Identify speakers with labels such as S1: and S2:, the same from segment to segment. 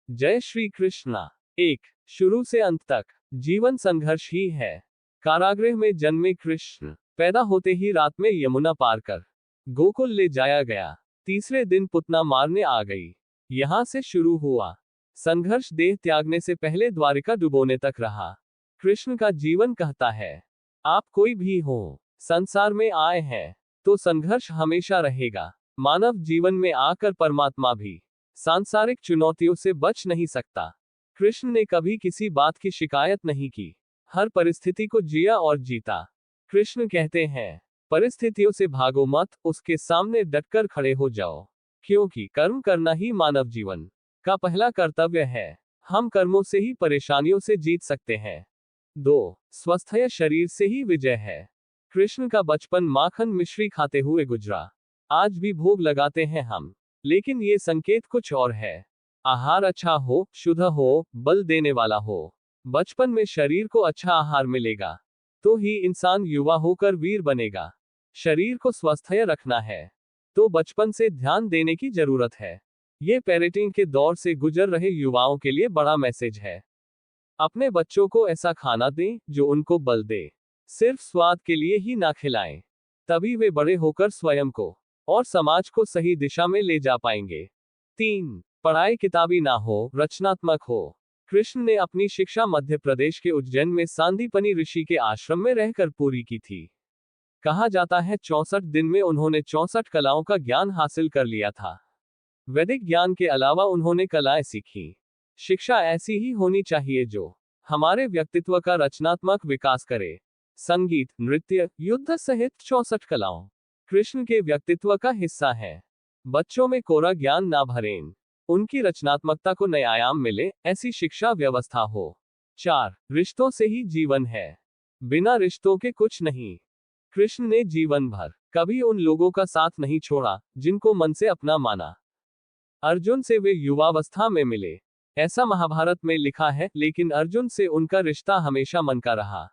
S1: जय श्री कृष्णा। एक शुरू से अंत तक जीवन संघर्ष ही है। कारागृह में जन्मे कृष्ण पैदा होते ही रात में यमुना पार कर गोकुल ले जाया गया। तीसरे दिन पुतना मारने आ गई। यहां से शुरू हुआ संघर्ष। देह त्यागने से पहले द्वारिका डुबोने तक रहा। कृष्ण का जीवन कहता है, आप कोई भी हो, संसार में आए हैं तो संघर्ष हमेशा रहेगा। मानव जीवन में आकर परमात्मा भी सांसारिक चुनौतियों से बच नहीं सकता। कृष्ण ने कभी किसी बात की शिकायत नहीं की, हर परिस्थिति को जिया और जीता। कृष्ण कहते हैं, परिस्थितियों से भागो मत, उसके सामने डटकर खड़े हो जाओ, क्योंकि कर्म करना ही मानव जीवन का पहला कर्तव्य है। हम कर्मों से ही परेशानियों से जीत सकते हैं। 2. स्वस्थ शरीर से ही विजय है। कृष्ण का बचपन माखन मिश्री खाते हुए गुजरा। आज भी भोग लगाते हैं हम, लेकिन ये संकेत कुछ और है। आहार अच्छा हो, शुद्ध हो, बल देने वाला हो। बचपन में शरीर को अच्छा आहार मिलेगा तो ही इंसान युवा होकर वीर बनेगा। शरीर को स्वस्थ रखना है तो बचपन से ध्यान देने की जरूरत है। ये पेरेंटिंग के दौर से गुजर रहे युवाओं के लिए बड़ा मैसेज है। अपने बच्चों को ऐसा खाना दें जो उनको बल दे। सिर्फ स्वाद के लिए ही ना खिलाएं, तभी वे बड़े होकर स्वयं को और समाज को सही दिशा में ले जा पाएंगे। 3. पढ़ाई किताबी ना हो, रचनात्मक हो। कृष्ण ने अपनी शिक्षा मध्य प्रदेश के उज्जैन में सांदीपनि ऋषि के आश्रम में रहकर पूरी की थी। कहा जाता है 64 दिन में उन्होंने 64 कलाओं का ज्ञान हासिल कर लिया था। वैदिक ज्ञान के अलावा उन्होंने कलाएं सीखी। शिक्षा ऐसी ही होनी चाहिए जो हमारे व्यक्तित्व का रचनात्मक विकास करे। संगीत, नृत्य, युद्ध सहित 64 कलाओं कृष्ण के व्यक्तित्व का हिस्सा है। बच्चों में कोरा ज्ञान ना भरें, उनकी रचनात्मकता को नए आयाम मिले, ऐसी शिक्षा व्यवस्था हो। 4. रिश्तों से ही जीवन है, बिना रिश्तों के कुछ नहीं। कृष्ण ने जीवन भर कभी उन लोगों का साथ नहीं छोड़ा जिनको मन से अपना माना। अर्जुन से वे युवावस्था में मिले, ऐसा महाभारत में लिखा है, लेकिन अर्जुन से उनका रिश्ता हमेशा मन का रहा।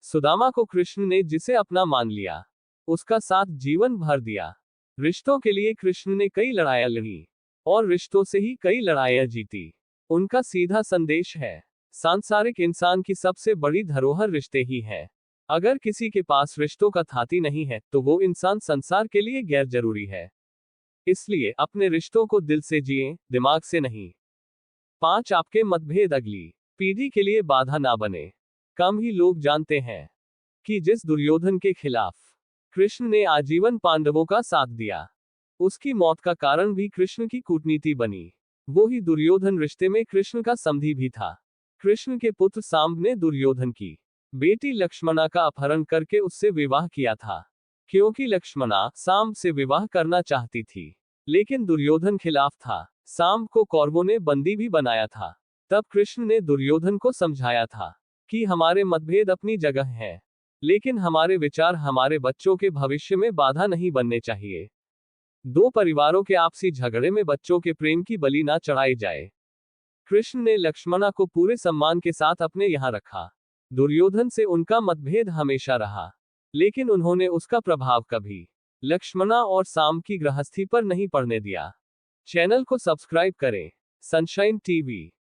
S1: सुदामा को कृष्ण ने जिसे अपना मान लिया, उसका साथ जीवन भर दिया। रिश्तों के लिए कृष्ण ने कई लड़ाइयां लड़ी और रिश्तों से ही कई लड़ाइयां जीती। उनका सीधा संदेश है, सांसारिक इंसान की सबसे बड़ी धरोहर रिश्ते ही है। अगर किसी के पास रिश्तों का थाती नहीं है तो वो इंसान संसार के लिए गैर जरूरी है। इसलिए अपने रिश्तों को दिल से जिएं, दिमाग से नहीं। 5. आपके मतभेद अगली पीढ़ी के लिए बाधा ना बने। कम ही लोग जानते हैं कि जिस दुर्योधन के खिलाफ कृष्ण ने आजीवन पांडवों का साथ दिया, उसकी मौत का कारण भी कृष्ण की कूटनीति बनी। वो ही दुर्योधन रिश्ते में कृष्ण का समधी भी था। कृष्ण के पुत्र सांब ने दुर्योधन की बेटी लक्ष्मणा का अपहरण करके उससे विवाह किया था, क्योंकि लक्ष्मणा सांब से विवाह करना चाहती थी, लेकिन दुर्योधन खिलाफ था। सांब को कौरवों ने बंदी भी बनाया था। तब कृष्ण ने दुर्योधन को समझाया था कि हमारे मतभेद अपनी जगह हैं, लेकिन हमारे विचार हमारे बच्चों के भविष्य में बाधा नहीं बनने चाहिए। 2 परिवारों के आपसी झगड़े में बच्चों के प्रेम की बलि ना चढ़ाई जाए। कृष्ण ने लक्ष्मणा को पूरे सम्मान के साथ अपने यहाँ रखा। दुर्योधन से उनका मतभेद हमेशा रहा, लेकिन उन्होंने उसका प्रभाव कभी लक्ष्मणा और सांब की गृहस्थी पर नहीं पड़ने दिया। चैनल को सब्सक्राइब करें। Sunshine TV.